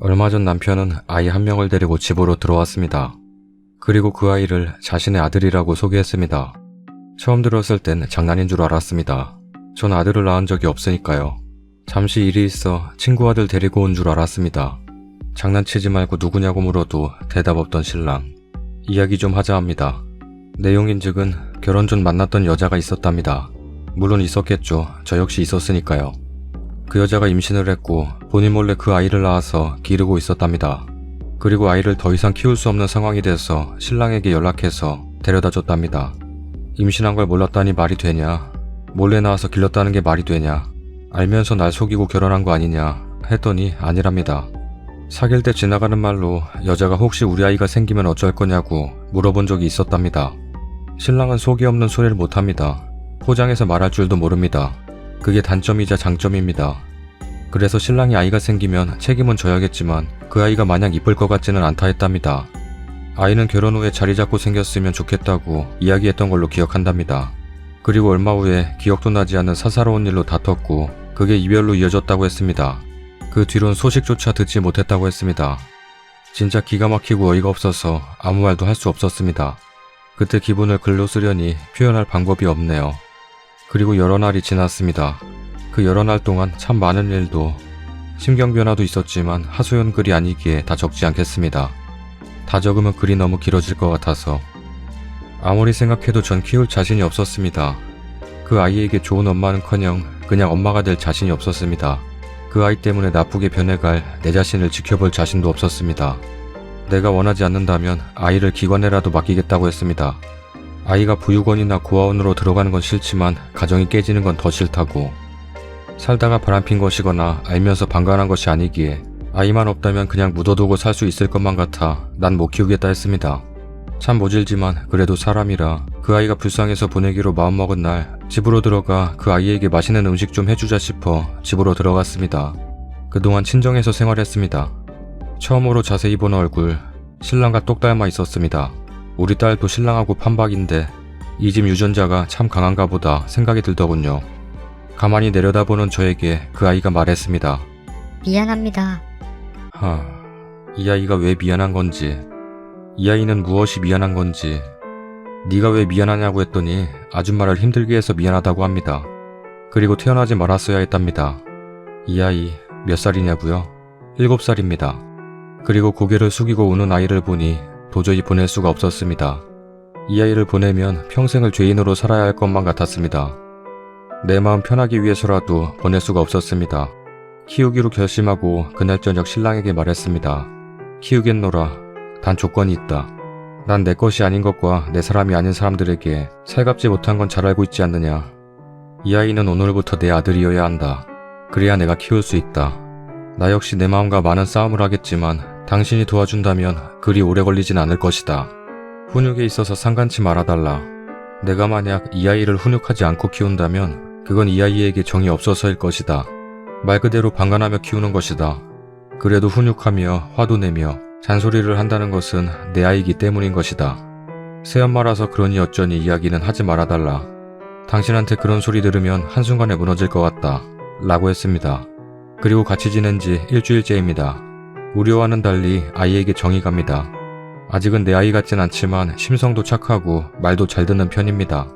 얼마 전 남편은 아이 한 명을 데리고 집으로 들어왔습니다. 그리고 그 아이를 자신의 아들이라고 소개했습니다. 처음 들었을 땐 장난인 줄 알았습니다. 전 아들을 낳은 적이 없으니까요. 잠시 일이 있어 친구 아들 데리고 온 줄 알았습니다. 장난치지 말고 누구냐고 물어도 대답 없던 신랑. 이야기 좀 하자 합니다. 내용인즉은 결혼 전 만났던 여자가 있었답니다. 물론 있었겠죠. 저 역시 있었으니까요. 그 여자가 임신을 했고 본인 몰래 그 아이를 낳아서 기르고 있었답니다. 그리고 아이를 더 이상 키울 수 없는 상황이 돼서 신랑에게 연락해서 데려다 줬답니다. 임신한 걸 몰랐다니 말이 되냐? 몰래 낳아서 길렀다는 게 말이 되냐? 알면서 날 속이고 결혼한 거 아니냐? 했더니 아니랍니다. 사귈 때 지나가는 말로 여자가 혹시 우리 아이가 생기면 어쩔 거냐고 물어본 적이 있었답니다. 신랑은 속이 없는 소리를 못합니다. 포장해서 말할 줄도 모릅니다. 그게 단점이자 장점입니다. 그래서 신랑이 아이가 생기면 책임은 져야겠지만 그 아이가 마냥 이쁠 것 같지는 않다 했답니다. 아이는 결혼 후에 자리 잡고 생겼으면 좋겠다고 이야기했던 걸로 기억한답니다. 그리고 얼마 후에 기억도 나지 않는 사사로운 일로 다퉜고 그게 이별로 이어졌다고 했습니다. 그 뒤론 소식조차 듣지 못했다고 했습니다. 진짜 기가 막히고 어이가 없어서 아무 말도 할 수 없었습니다. 그때 기분을 글로 쓰려니 표현할 방법이 없네요. 그리고 여러 날이 지났습니다. 그 여러 날 동안 참 많은 일도 심경 변화도 있었지만 하소연 글이 아니기에 다 적지 않겠습니다. 다 적으면 글이 너무 길어질 것 같아서 아무리 생각해도 전 키울 자신이 없었습니다. 그 아이에게 좋은 엄마는커녕 그냥 엄마가 될 자신이 없었습니다. 그 아이 때문에 나쁘게 변해갈 내 자신을 지켜볼 자신도 없었습니다. 내가 원하지 않는다면 아이를 기관에라도 맡기겠다고 했습니다. 아이가 보육원이나 고아원으로 들어가는 건 싫지만 가정이 깨지는 건 더 싫다고. 살다가 바람핀 것이거나 알면서 방관한 것이 아니기에 아이만 없다면 그냥 묻어두고 살 수 있을 것만 같아 난 못 키우겠다 했습니다. 참 모질지만 그래도 사람이라 그 아이가 불쌍해서 보내기로 마음먹은 날 집으로 들어가 그 아이에게 맛있는 음식 좀 해주자 싶어 집으로 들어갔습니다. 그동안 친정에서 생활했습니다. 처음으로 자세히 본 얼굴, 신랑과 똑 닮아 있었습니다. 우리 딸도 신랑하고 판박인데 이 집 유전자가 참 강한가 보다 생각이 들더군요. 가만히 내려다보는 저에게 그 아이가 말했습니다. 미안합니다. 이 아이가 왜 미안한 건지, 이 아이는 무엇이 미안한 건지, 네가 왜 미안하냐고 했더니 아줌마를 힘들게 해서 미안하다고 합니다. 그리고 태어나지 말았어야 했답니다. 이 아이 몇 살이냐고요? 7살입니다. 그리고 고개를 숙이고 우는 아이를 보니 도저히 보낼 수가 없었습니다. 이 아이를 보내면 평생을 죄인으로 살아야 할 것만 같았습니다. 내 마음 편하기 위해서라도 보낼 수가 없었습니다. 키우기로 결심하고 그날 저녁 신랑에게 말했습니다. 키우겠노라. 단 조건이 있다. 난 내 것이 아닌 것과 내 사람이 아닌 사람들에게 살갑지 못한 건 잘 알고 있지 않느냐. 이 아이는 오늘부터 내 아들이어야 한다. 그래야 내가 키울 수 있다. 나 역시 내 마음과 많은 싸움을 하겠지만 당신이 도와준다면 그리 오래 걸리진 않을 것이다. 훈육에 있어서 상관치 말아달라. 내가 만약 이 아이를 훈육하지 않고 키운다면 그건 이 아이에게 정이 없어서일 것이다. 말 그대로 방관하며 키우는 것이다. 그래도 훈육하며 화도 내며 잔소리를 한다는 것은 내 아이이기 때문인 것이다. 새엄마라서 그러니 어쩌니 이야기는 하지 말아달라. 당신한테 그런 소리 들으면 한순간에 무너질 것 같다. 라고 했습니다. 그리고 같이 지낸 지 일주일째입니다. 우려와는 달리 아이에게 정이 갑니다. 아직은 내 아이 같진 않지만 심성도 착하고 말도 잘 듣는 편입니다.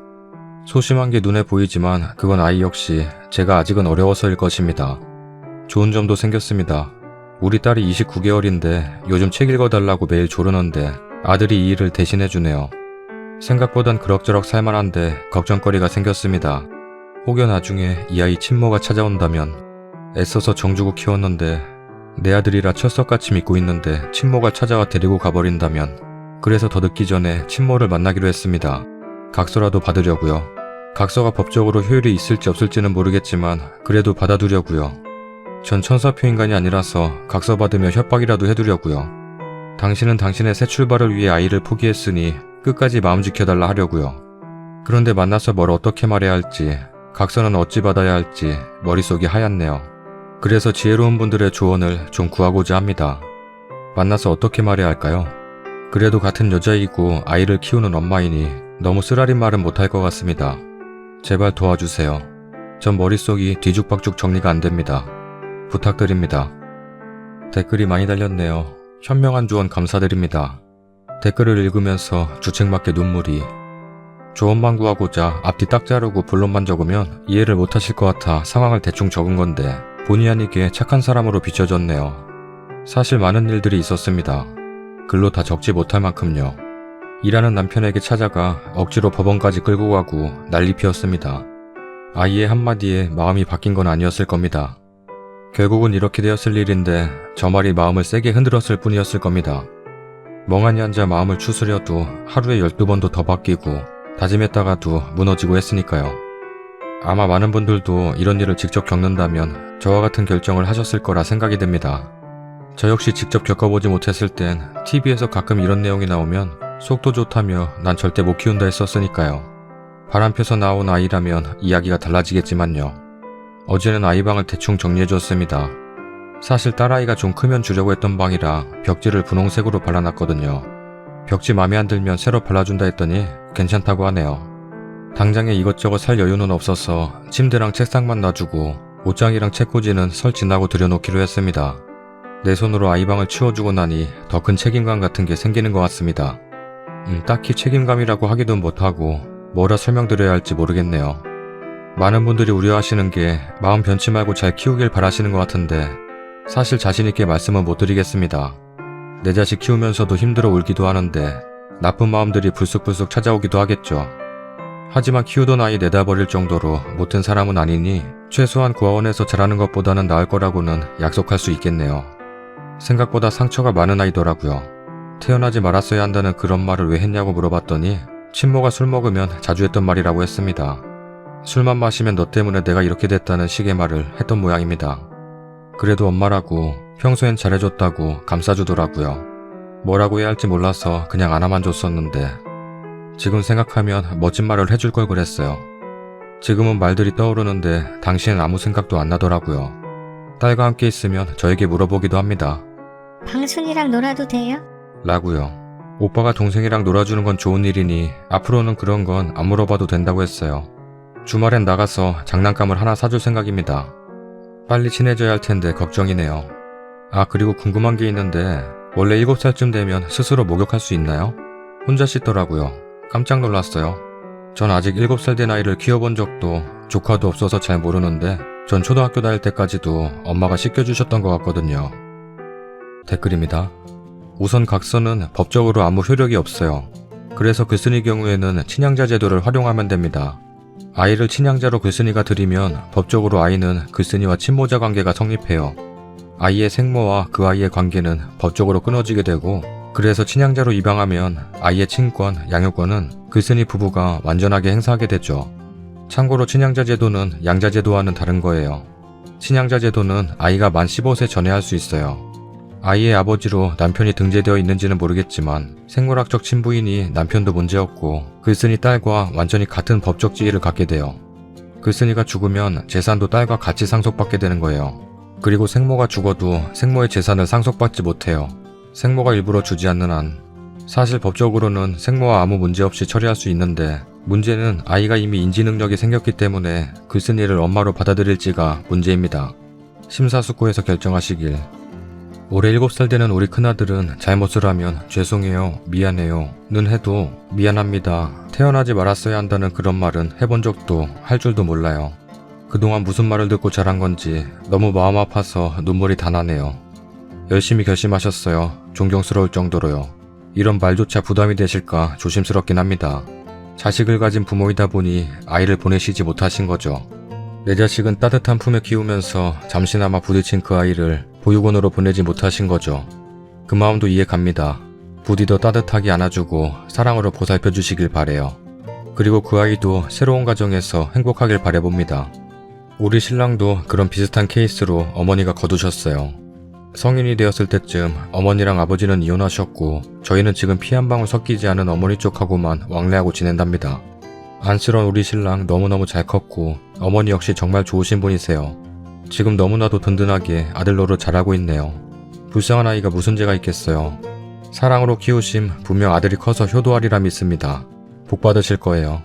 소심한 게 눈에 보이지만 그건 아이 역시 제가 아직은 어려워서일 것입니다. 좋은 점도 생겼습니다. 우리 딸이 29개월인데 요즘 책 읽어달라고 매일 조르는데 아들이 이 일을 대신해주네요. 생각보단 그럭저럭 살만한데 걱정거리가 생겼습니다. 혹여 나중에 이 아이 친모가 찾아온다면 애써서 정주고 키웠는데 내 아들이라 철석같이 믿고 있는데 친모가 찾아와 데리고 가버린다면 그래서 더 늦기 전에 친모를 만나기로 했습니다. 각서라도 받으려고요. 각서가 법적으로 효율이 있을지 없을지는 모르겠지만 그래도 받아두려고요. 전 천사표 인간이 아니라서 각서 받으며 협박이라도 해두려고요. 당신은 당신의 새 출발을 위해 아이를 포기했으니 끝까지 마음 지켜달라 하려고요. 그런데 만나서 뭘 어떻게 말해야 할지, 각서는 어찌 받아야 할지 머릿속이 하얗네요. 그래서 지혜로운 분들의 조언을 좀 구하고자 합니다. 만나서 어떻게 말해야 할까요? 그래도 같은 여자이고 아이를 키우는 엄마이니 너무 쓰라린 말은 못할 것 같습니다. 제발 도와주세요. 전 머릿속이 뒤죽박죽 정리가 안 됩니다. 부탁드립니다. 댓글이 많이 달렸네요. 현명한 조언 감사드립니다. 댓글을 읽으면서 주책맞게 눈물이. 조언만 구하고자 앞뒤 딱 자르고 본론만 적으면 이해를 못하실 것 같아 상황을 대충 적은 건데 본의 아니게 착한 사람으로 비춰졌네요. 사실 많은 일들이 있었습니다. 글로 다 적지 못할 만큼요. 일하는 남편에게 찾아가 억지로 법원까지 끌고 가고 난리 피웠습니다. 아이의 한마디에 마음이 바뀐 건 아니었을 겁니다. 결국은 이렇게 되었을 일인데 저 말이 마음을 세게 흔들었을 뿐이었을 겁니다. 멍하니 앉아 마음을 추스려도 하루에 12번도 더 바뀌고 다짐했다가도 무너지고 했으니까요. 아마 많은 분들도 이런 일을 직접 겪는다면 저와 같은 결정을 하셨을 거라 생각이 됩니다. 저 역시 직접 겪어보지 못했을 땐 TV에서 가끔 이런 내용이 나오면 속도 좋다며 난 절대 못 키운다 했었으니까요. 바람 펴서 나온 아이라면 이야기가 달라지겠지만요. 어제는 아이방을 대충 정리해줬습니다. 사실 딸아이가 좀 크면 주려고 했던 방이라 벽지를 분홍색으로 발라놨거든요. 벽지 맘에 안 들면 새로 발라준다 했더니 괜찮다고 하네요. 당장에 이것저것 살 여유는 없어서 침대랑 책상만 놔주고 옷장이랑 책꽂이는 설 지나고 들여놓기로 했습니다. 내 손으로 아이방을 치워주고 나니 더 큰 책임감 같은 게 생기는 것 같습니다. 딱히 책임감이라고 하기도 못하고 뭐라 설명드려야 할지 모르겠네요. 많은 분들이 우려하시는 게 마음 변치 말고 잘 키우길 바라시는 것 같은데 사실 자신있게 말씀은 못 드리겠습니다. 내 자식 키우면서도 힘들어 울기도 하는데 나쁜 마음들이 불쑥불쑥 찾아오기도 하겠죠. 하지만 키우던 아이 내다버릴 정도로 못된 사람은 아니니 최소한 구하원에서 자라는 것보다는 나을 거라고는 약속할 수 있겠네요. 생각보다 상처가 많은 아이더라고요. 태어나지 말았어야 한다는 그런 말을 왜 했냐고 물어봤더니 친모가 술 먹으면 자주 했던 말이라고 했습니다. 술만 마시면 너 때문에 내가 이렇게 됐다는 식의 말을 했던 모양입니다. 그래도 엄마라고 평소엔 잘해줬다고 감싸주더라고요. 뭐라고 해야 할지 몰라서 그냥 안아만 줬었는데 지금 생각하면 멋진 말을 해줄 걸 그랬어요. 지금은 말들이 떠오르는데 당시엔 아무 생각도 안 나더라고요. 딸과 함께 있으면 저에게 물어보기도 합니다. 방순이랑 놀아도 돼요? 라고요. 오빠가 동생이랑 놀아주는 건 좋은 일이니 앞으로는 그런 건 안 물어봐도 된다고 했어요. 주말엔 나가서 장난감을 하나 사줄 생각입니다. 빨리 친해져야 할 텐데 걱정이네요. 아, 그리고 궁금한 게 있는데 원래 7살쯤 되면 스스로 목욕할 수 있나요? 혼자 씻더라고요. 깜짝 놀랐어요. 전 아직 7살 된 아이를 키워본 적도 조카도 없어서 잘 모르는데 전 초등학교 다닐 때까지도 엄마가 씻겨주셨던 것 같거든요. 댓글입니다. 우선 각서는 법적으로 아무 효력이 없어요. 그래서 글쓴이 경우에는 친양자 제도를 활용하면 됩니다. 아이를 친양자로 글쓴이가 들이면 법적으로 아이는 글쓴이와 친모자 관계가 성립해요. 아이의 생모와 그 아이의 관계는 법적으로 끊어지게 되고 그래서 친양자로 입양하면 아이의 친권, 양육권은 글쓴이 부부가 완전하게 행사하게 되죠. 참고로 친양자 제도는 양자 제도와는 다른 거예요. 친양자 제도는 아이가 만 15세 전에 할 수 있어요. 아이의 아버지로 남편이 등재되어 있는지는 모르겠지만 생물학적 친부인이 남편도 문제없고 글쓴이 딸과 완전히 같은 법적 지위를 갖게 돼요. 글쓴이가 죽으면 재산도 딸과 같이 상속받게 되는 거예요. 그리고 생모가 죽어도 생모의 재산을 상속받지 못해요. 생모가 일부러 주지 않는 한. 사실 법적으로는 생모와 아무 문제 없이 처리할 수 있는데 문제는 아이가 이미 인지 능력이 생겼기 때문에 글쓴이를 엄마로 받아들일지가 문제입니다. 심사숙고해서 결정하시길. 올해 7살 되는 우리 큰아들은 잘못을 하면 죄송해요, 미안해요 는 해도 미안합니다, 태어나지 말았어야 한다는 그런 말은 해본 적도 할 줄도 몰라요. 그동안 무슨 말을 듣고 자란 건지 너무 마음 아파서 눈물이 다 나네요. 열심히 결심하셨어요. 존경스러울 정도로요. 이런 말조차 부담이 되실까 조심스럽긴 합니다. 자식을 가진 부모이다 보니 아이를 보내시지 못하신 거죠. 내 자식은 따뜻한 품에 키우면서 잠시나마 부딪힌 그 아이를 보육원으로 보내지 못하신 거죠. 그 마음도 이해 갑니다. 부디 더 따뜻하게 안아주고 사랑으로 보살펴 주시길 바래요. 그리고 그 아이도 새로운 가정에서 행복하길 바라봅니다. 우리 신랑도 그런 비슷한 케이스로 어머니가 거두셨어요. 성인이 되었을 때쯤 어머니랑 아버지는 이혼하셨고 저희는 지금 피 한 방울 섞이지 않은 어머니 쪽하고만 왕래하고 지낸답니다. 안쓰러운 우리 신랑 너무너무 잘 컸고 어머니 역시 정말 좋으신 분이세요. 지금 너무나도 든든하게 아들 노릇 잘하고 있네요. 불쌍한 아이가 무슨 죄가 있겠어요. 사랑으로 키우심 분명 아들이 커서 효도하리라 믿습니다. 복 받으실 거예요.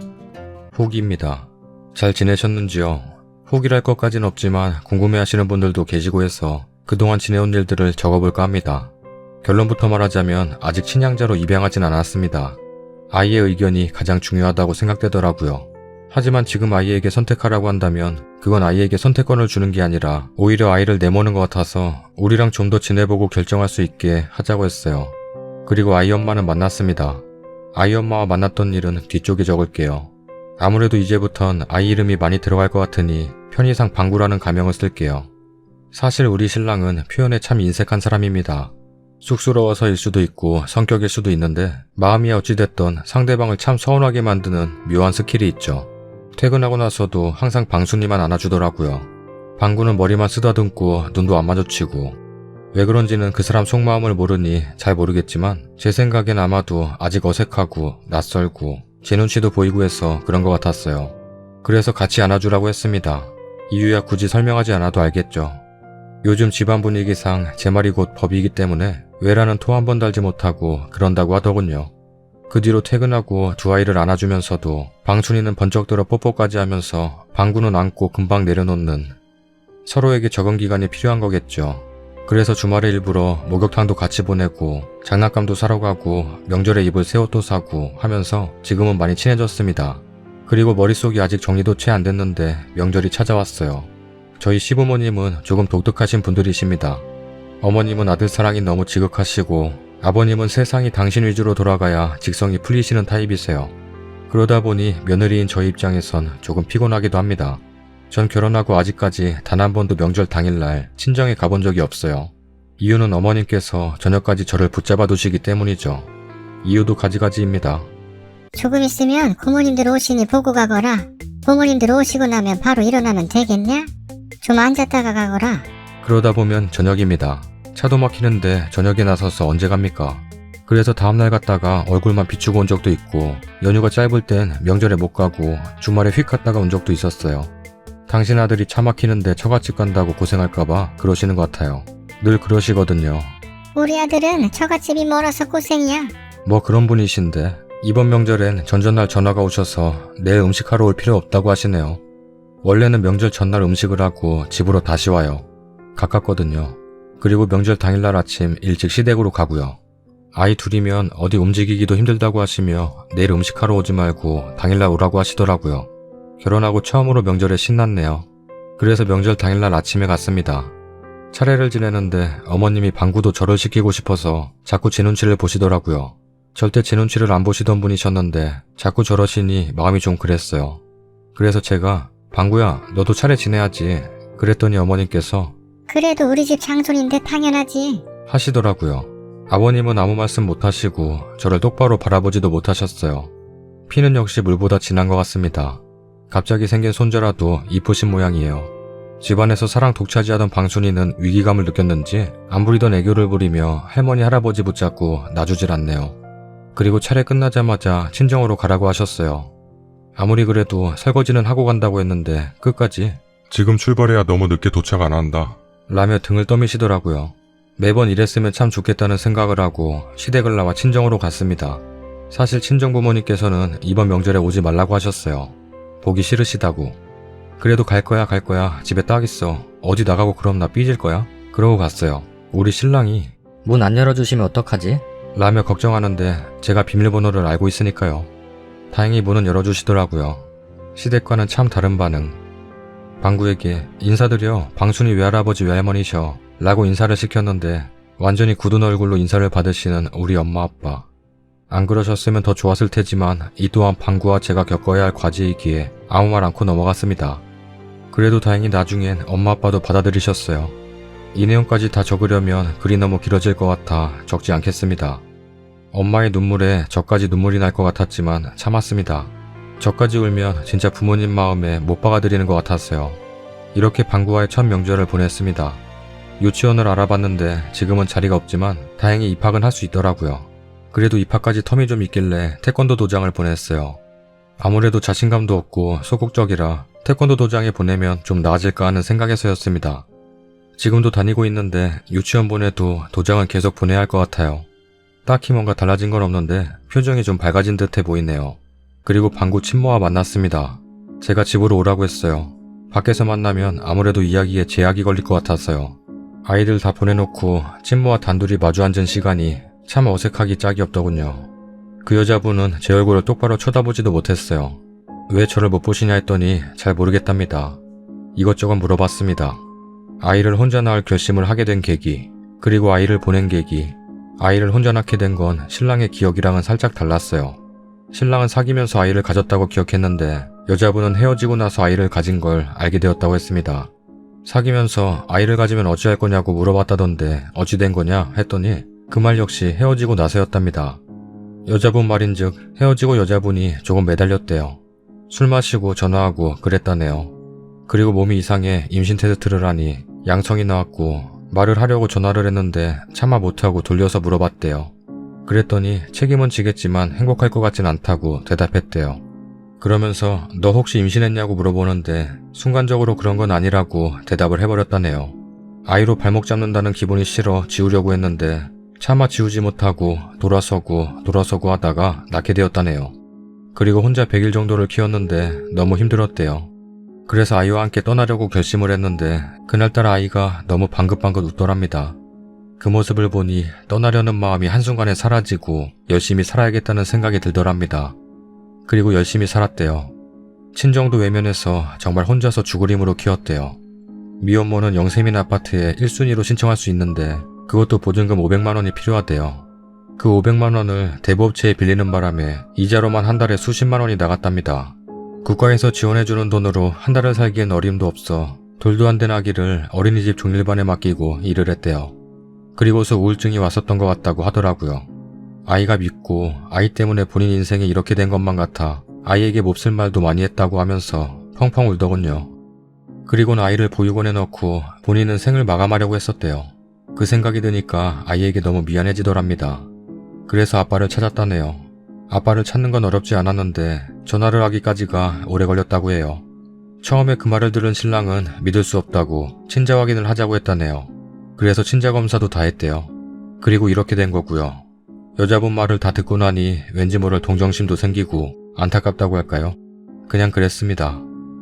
후기입니다. 잘 지내셨는지요? 후기랄 것까진 없지만 궁금해하시는 분들도 계시고 해서 그동안 지내온 일들을 적어볼까 합니다. 결론부터 말하자면 아직 친양자로 입양하진 않았습니다. 아이의 의견이 가장 중요하다고 생각되더라고요. 하지만 지금 아이에게 선택하라고 한다면 그건 아이에게 선택권을 주는 게 아니라 오히려 아이를 내모는 것 같아서 우리랑 좀 더 지내보고 결정할 수 있게 하자고 했어요. 그리고 아이 엄마는 만났습니다. 아이 엄마와 만났던 일은 뒤쪽에 적을게요. 아무래도 이제부턴 아이 이름이 많이 들어갈 것 같으니 편의상 방구라는 가명을 쓸게요. 사실 우리 신랑은 표현에 참 인색한 사람입니다. 쑥스러워서일 수도 있고 성격일 수도 있는데 마음이 어찌됐던 상대방을 참 서운하게 만드는 묘한 스킬이 있죠. 퇴근하고 나서도 항상 방순이만 안아주더라고요. 방구는 머리만 쓰다듬고 눈도 안 마주치고 왜 그런지는 그 사람 속마음을 모르니 잘 모르겠지만 제 생각엔 아마도 아직 어색하고 낯설고 제 눈치도 보이고 해서 그런 것 같았어요. 그래서 같이 안아주라고 했습니다. 이유야 굳이 설명하지 않아도 알겠죠. 요즘 집안 분위기상 제 말이 곧 법이기 때문에 외라는 토 한 번 달지 못하고 그런다고 하더군요. 그 뒤로 퇴근하고 두 아이를 안아주면서도 방춘이는 번쩍 들어 뽀뽀까지 하면서 방구는 안고 금방 내려놓는 서로에게 적응 기간이 필요한 거겠죠. 그래서 주말에 일부러 목욕탕도 같이 보내고 장난감도 사러 가고 명절에 입을 새 옷도 사고 하면서 지금은 많이 친해졌습니다. 그리고 머릿속이 아직 정리도 채 안 됐는데 명절이 찾아왔어요. 저희 시부모님은 조금 독특하신 분들이십니다. 어머님은 아들 사랑이 너무 지극하시고 아버님은 세상이 당신 위주로 돌아가야 직성이 풀리시는 타입이세요. 그러다 보니 며느리인 저희 입장에선 조금 피곤하기도 합니다. 전 결혼하고 아직까지 단 한 번도 명절 당일날 친정에 가본 적이 없어요. 이유는 어머님께서 저녁까지 저를 붙잡아 두시기 때문이죠. 이유도 가지가지입니다. 조금 있으면 고모님들 오시니 보고 가거라. 고모님들 오시고 나면 바로 일어나면 되겠냐? 좀 앉았다가 가거라. 그러다 보면 저녁입니다. 차도 막히는데 저녁에 나서서 언제 갑니까? 그래서 다음날 갔다가 얼굴만 비추고 온 적도 있고 연휴가 짧을 땐 명절에 못 가고 주말에 휙 갔다가 온 적도 있었어요. 당신 아들이 차 막히는데 처갓집 간다고 고생할까봐 그러시는 것 같아요. 늘 그러시거든요. 우리 아들은 처갓집이 멀어서 고생이야. 뭐 그런 분이신데 이번 명절엔 전전날 전화가 오셔서 내일 음식하러 올 필요 없다고 하시네요. 원래는 명절 전날 음식을 하고 집으로 다시 와요. 가깝거든요. 그리고 명절 당일날 아침 일찍 시댁으로 가고요. 아이 둘이면 어디 움직이기도 힘들다고 하시며 내일 음식하러 오지 말고 당일날 오라고 하시더라고요. 결혼하고 처음으로 명절에 신났네요. 그래서 명절 당일날 아침에 갔습니다. 차례를 지내는데 어머님이 방구도 저를 시키고 싶어서 자꾸 제 눈치를 보시더라고요. 절대 제 눈치를 안 보시던 분이셨는데 자꾸 저러시니 마음이 좀 그랬어요. 그래서 제가 방구야 너도 차례 지내야지 그랬더니 어머님께서 그래도 우리 집 장손인데 당연하지. 하시더라고요. 아버님은 아무 말씀 못하시고 저를 똑바로 바라보지도 못하셨어요. 피는 역시 물보다 진한 것 같습니다. 갑자기 생긴 손자라도 이쁘신 모양이에요. 집안에서 사랑 독차지하던 방순이는 위기감을 느꼈는지 안 부리던 애교를 부리며 할머니 할아버지 붙잡고 놔주질 않네요. 그리고 차례 끝나자마자 친정으로 가라고 하셨어요. 아무리 그래도 설거지는 하고 간다고 했는데 끝까지 지금 출발해야 너무 늦게 도착 안 한다. 라며 등을 떠미시더라고요. 매번 이랬으면 참 좋겠다는 생각을 하고 시댁을 나와 친정으로 갔습니다. 사실 친정 부모님께서는 이번 명절에 오지 말라고 하셨어요. 보기 싫으시다고. 그래도 갈 거야 집에 딱 있어. 어디 나가고 그럼 나 삐질 거야? 그러고 갔어요. 우리 신랑이 문 안 열어주시면 어떡하지? 라며 걱정하는데 제가 비밀번호를 알고 있으니까요. 다행히 문은 열어주시더라고요. 시댁과는 참 다른 반응. 방구에게 인사드려 방순이 외할아버지 외할머니셔 라고 인사를 시켰는데 완전히 굳은 얼굴로 인사를 받으시는 우리 엄마 아빠. 안 그러셨으면 더 좋았을 테지만 이 또한 방구와 제가 겪어야 할 과제이기에 아무 말 않고 넘어갔습니다. 그래도 다행히 나중엔 엄마 아빠도 받아들이셨어요. 이 내용까지 다 적으려면 글이 너무 길어질 것 같아 적지 않겠습니다. 엄마의 눈물에 저까지 눈물이 날 것 같았지만 참았습니다. 저까지 울면 진짜 부모님 마음에 못 박아드리는 것 같았어요. 이렇게 방구와의 첫 명절을 보냈습니다. 유치원을 알아봤는데 지금은 자리가 없지만 다행히 입학은 할 수 있더라고요. 그래도 입학까지 텀이 좀 있길래 태권도 도장을 보냈어요. 아무래도 자신감도 없고 소극적이라 태권도 도장에 보내면 좀 나아질까 하는 생각에서였습니다. 지금도 다니고 있는데 유치원 보내도 도장은 계속 보내야 할 것 같아요. 딱히 뭔가 달라진 건 없는데 표정이 좀 밝아진 듯해 보이네요. 그리고 방구 친모와 만났습니다. 제가 집으로 오라고 했어요. 밖에서 만나면 아무래도 이야기에 제약이 걸릴 것 같았어요. 아이들 다 보내놓고 친모와 단둘이 마주 앉은 시간이 참 어색하기 짝이 없더군요. 그 여자분은 제 얼굴을 똑바로 쳐다보지도 못했어요. 왜 저를 못 보시냐 했더니 잘 모르겠답니다. 이것저것 물어봤습니다. 아이를 혼자 낳을 결심을 하게 된 계기, 그리고 아이를 보낸 계기, 아이를 혼자 낳게 된 건 신랑의 기억이랑은 살짝 달랐어요. 신랑은 사귀면서 아이를 가졌다고 기억했는데 여자분은 헤어지고 나서 아이를 가진 걸 알게 되었다고 했습니다. 사귀면서 아이를 가지면 어찌할 거냐고 물어봤다던데 어찌 된 거냐 했더니 그 말 역시 헤어지고 나서였답니다. 여자분 말인즉 헤어지고 여자분이 조금 매달렸대요. 술 마시고 전화하고 그랬다네요. 그리고 몸이 이상해 임신 테스트를 하니 양성이 나왔고 말을 하려고 전화를 했는데 차마 못하고 돌려서 물어봤대요. 그랬더니 책임은 지겠지만 행복할 것 같진 않다고 대답했대요. 그러면서 너 혹시 임신했냐고 물어보는데 순간적으로 그런 건 아니라고 대답을 해버렸다네요. 아이로 발목 잡는다는 기분이 싫어 지우려고 했는데 차마 지우지 못하고 돌아서고 하다가 낳게 되었다네요. 그리고 혼자 100일 정도를 키웠는데 너무 힘들었대요. 그래서 아이와 함께 떠나려고 결심을 했는데 그날따라 아이가 너무 방긋방긋 웃더랍니다. 그 모습을 보니 떠나려는 마음이 한순간에 사라지고 열심히 살아야겠다는 생각이 들더랍니다. 그리고 열심히 살았대요. 친정도 외면해서 정말 혼자서 죽을 힘으로 키웠대요. 미혼모는 영세민 아파트에 1순위로 신청할 수 있는데 그것도 보증금 500만 원이 필요하대요. 그 500만 원을 대부업체에 빌리는 바람에 이자로만 한 달에 수십만 원이 나갔답니다. 국가에서 지원해주는 돈으로 한 달을 살기엔 어림도 없어 돌도 안 된 아기를 어린이집 종일반에 맡기고 일을 했대요. 그리고서 우울증이 왔었던 것 같다고 하더라고요. 아이가 믿고 아이 때문에 본인 인생이 이렇게 된 것만 같아 아이에게 몹쓸 말도 많이 했다고 하면서 펑펑 울더군요. 그리고는 아이를 보육원에 넣고 본인은 생을 마감하려고 했었대요. 그 생각이 드니까 아이에게 너무 미안해지더랍니다. 그래서 아빠를 찾았다네요. 아빠를 찾는 건 어렵지 않았는데 전화를 하기까지가 오래 걸렸다고 해요. 처음에 그 말을 들은 신랑은 믿을 수 없다고 친자 확인을 하자고 했다네요. 그래서 친자 검사도 다 했대요. 그리고 이렇게 된 거고요. 여자분 말을 다 듣고 나니 왠지 모를 동정심도 생기고 안타깝다고 할까요? 그냥 그랬습니다.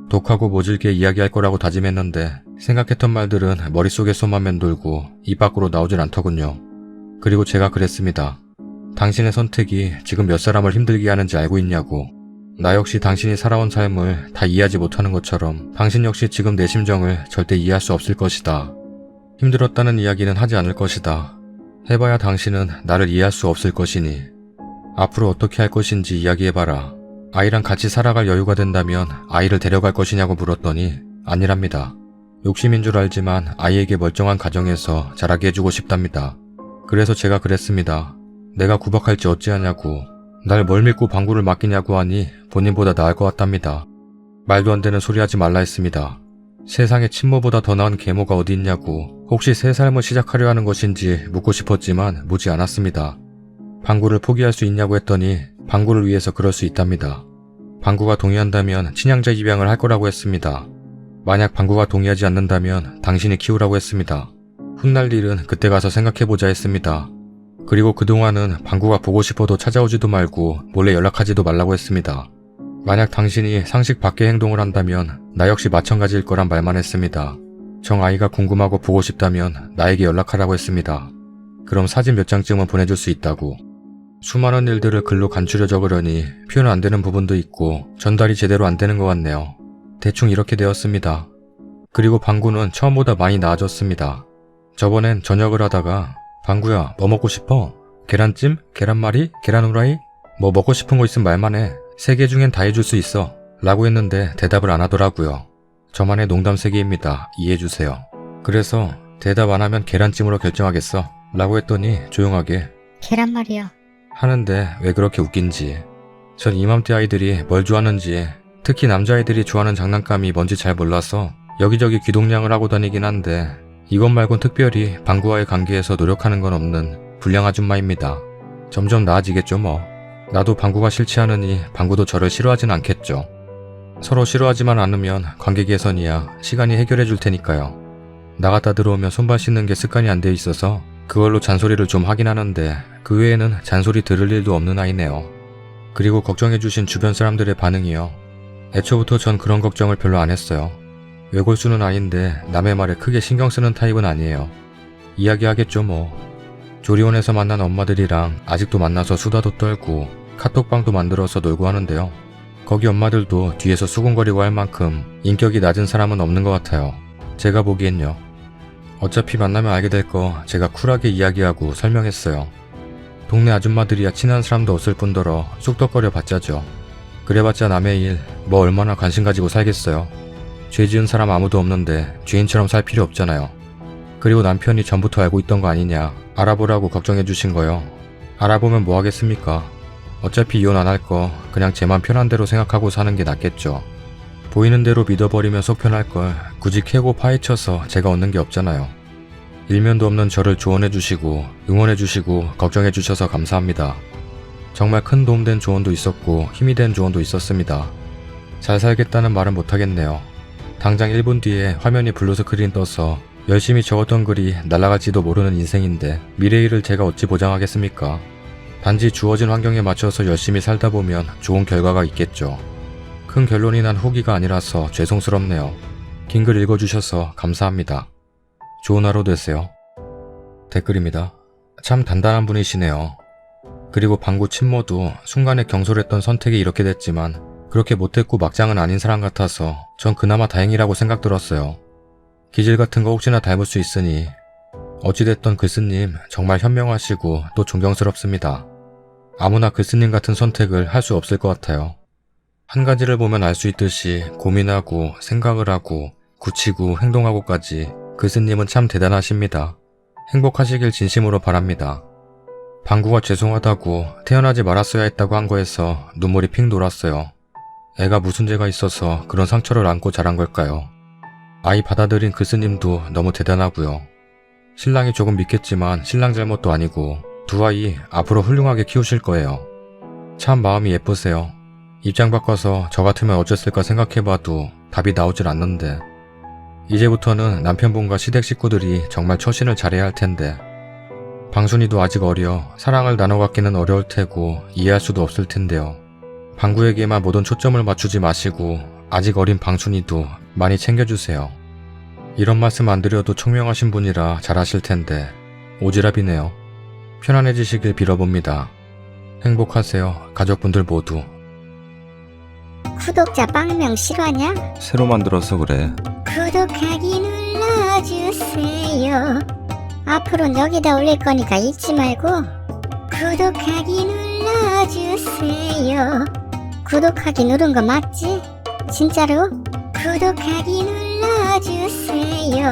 독하고 모질게 이야기할 거라고 다짐했는데 생각했던 말들은 머릿속에서만 맴돌고 입 밖으로 나오질 않더군요. 그리고 제가 그랬습니다. 당신의 선택이 지금 몇 사람을 힘들게 하는지 알고 있냐고. 나 역시 당신이 살아온 삶을 다 이해하지 못하는 것처럼 당신 역시 지금 내 심정을 절대 이해할 수 없을 것이다. 힘들었다는 이야기는 하지 않을 것이다. 해봐야 당신은 나를 이해할 수 없을 것이니 앞으로 어떻게 할 것인지 이야기해봐라. 아이랑 같이 살아갈 여유가 된다면 아이를 데려갈 것이냐고 물었더니 아니랍니다. 욕심인 줄 알지만 아이에게 멀쩡한 가정에서 자라게 해주고 싶답니다. 그래서 제가 그랬습니다. 내가 구박할지 어찌하냐고. 날 뭘 믿고 방구를 맡기냐고 하니 본인보다 나을 것 같답니다. 말도 안 되는 소리 하지 말라 했습니다. 세상에 친모보다 더 나은 계모가 어디 있냐고 혹시 새 삶을 시작하려 하는 것인지 묻고 싶었지만 묻지 않았습니다. 방구를 포기할 수 있냐고 했더니 방구를 위해서 그럴 수 있답니다. 방구가 동의한다면 친양자 입양을 할 거라고 했습니다. 만약 방구가 동의하지 않는다면 당신이 키우라고 했습니다. 훗날 일은 그때 가서 생각해보자 했습니다. 그리고 그동안은 방구가 보고 싶어도 찾아오지도 말고 몰래 연락하지도 말라고 했습니다. 만약 당신이 상식 밖의 행동을 한다면 나 역시 마찬가지일 거란 말만 했습니다. 정 아이가 궁금하고 보고 싶다면 나에게 연락하라고 했습니다. 그럼 사진 몇 장쯤은 보내줄 수 있다고. 수많은 일들을 글로 간추려 적으려니 표현 안 되는 부분도 있고 전달이 제대로 안 되는 것 같네요. 대충 이렇게 되었습니다. 그리고 방구는 처음보다 많이 나아졌습니다. 저번엔 저녁을 하다가 방구야 뭐 먹고 싶어? 계란찜? 계란말이? 계란 후라이? 뭐 먹고 싶은 거 있으면 말만 해. 3개 중엔 다 해줄 수 있어. 라고 했는데 대답을 안 하더라고요. 저만의 농담 세계입니다. 이해해주세요. 그래서 대답 안 하면 계란찜으로 결정하겠어. 라고 했더니 조용하게 계란말이요. 하는데 왜 그렇게 웃긴지. 전 이맘때 아이들이 뭘 좋아하는지 특히 남자아이들이 좋아하는 장난감이 뭔지 잘 몰라서 여기저기 귀동냥을 하고 다니긴 한데 이것 말곤 특별히 방구와의 관계에서 노력하는 건 없는 불량 아줌마입니다. 점점 나아지겠죠 뭐. 나도 방구가 싫지 않으니 방구도 저를 싫어하진 않겠죠. 서로 싫어하지만 않으면 관계 개선이야 시간이 해결해 줄 테니까요. 나갔다 들어오면 손발 씻는 게 습관이 안 돼 있어서 그걸로 잔소리를 좀 하긴 하는데 그 외에는 잔소리 들을 일도 없는 아이네요. 그리고 걱정해주신 주변 사람들의 반응이요. 애초부터 전 그런 걱정을 별로 안 했어요. 외골수는 아닌데 남의 말에 크게 신경 쓰는 타입은 아니에요. 이야기하겠죠 뭐. 조리원에서 만난 엄마들이랑 아직도 만나서 수다도 떨고 카톡방도 만들어서 놀고 하는데요. 거기 엄마들도 뒤에서 수군거리고 할 만큼 인격이 낮은 사람은 없는 것 같아요. 제가 보기엔요. 어차피 만나면 알게 될 거 제가 쿨하게 이야기하고 설명했어요. 동네 아줌마들이야 친한 사람도 없을 뿐더러 쑥덕거려 봤자죠. 그래봤자 남의 일 뭐 얼마나 관심 가지고 살겠어요. 죄 지은 사람 아무도 없는데 죄인처럼 살 필요 없잖아요. 그리고 남편이 전부터 알고 있던 거 아니냐 알아보라고 걱정해 주신 거요. 알아보면 뭐 하겠습니까? 어차피 이혼 안 할 거 그냥 제 맘 편한 대로 생각하고 사는 게 낫겠죠. 보이는 대로 믿어버리면 속 편할 걸 굳이 캐고 파헤쳐서 제가 얻는 게 없잖아요. 일면도 없는 저를 조언해 주시고 응원해 주시고 걱정해 주셔서 감사합니다. 정말 큰 도움된 조언도 있었고 힘이 된 조언도 있었습니다. 잘 살겠다는 말은 못하겠네요. 당장 1분 뒤에 화면이 블루 스크린 떠서 열심히 적었던 글이 날아갈지도 모르는 인생인데 미래일을 제가 어찌 보장하겠습니까? 단지 주어진 환경에 맞춰서 열심히 살다 보면 좋은 결과가 있겠죠. 큰 결론이 난 후기가 아니라서 죄송스럽네요. 긴 글 읽어주셔서 감사합니다. 좋은 하루 되세요. 댓글입니다. 참 단단한 분이시네요. 그리고 방구 친모도 순간에 경솔했던 선택이 이렇게 됐지만 그렇게 못했고 막장은 아닌 사람 같아서 전 그나마 다행이라고 생각 들었어요. 기질 같은 거 혹시나 닮을 수 있으니 어찌됐던 글쓰님 정말 현명하시고 또 존경스럽습니다. 아무나 글쓰님 같은 선택을 할 수 없을 것 같아요. 한 가지를 보면 알 수 있듯이 고민하고 생각을 하고 굳히고 행동하고까지 글쓰님은 참 대단하십니다. 행복하시길 진심으로 바랍니다. 방구가 죄송하다고 태어나지 말았어야 했다고 한 거에서 눈물이 핑 돌았어요. 애가 무슨 죄가 있어서 그런 상처를 안고 자란 걸까요? 아이 받아들인 글쓰님도 너무 대단하고요. 신랑이 조금 믿겠지만 신랑 잘못도 아니고 두 아이 앞으로 훌륭하게 키우실 거예요. 참 마음이 예쁘세요. 입장 바꿔서 저 같으면 어땠을까 생각해봐도 답이 나오질 않는데 이제부터는 남편분과 시댁 식구들이 정말 처신을 잘해야 할 텐데 방순이도 아직 어려 사랑을 나눠 갖기는 어려울 테고 이해할 수도 없을 텐데요. 방구에게만 모든 초점을 맞추지 마시고 아직 어린 방순이도 많이 챙겨주세요. 이런 말씀 안 드려도 총명하신 분이라 잘하실 텐데 오지랖이네요. 편안해지시길 빌어봅니다. 행복하세요. 가족분들 모두. 구독자 빵명 실화냐? 새로 만들어서 그래. 구독하기 눌러주세요. 앞으로는 여기다 올릴 거니까 잊지 말고 구독하기 눌러주세요. 구독하기 누른 거 맞지? 진짜로? 구독하기 눌러주세요.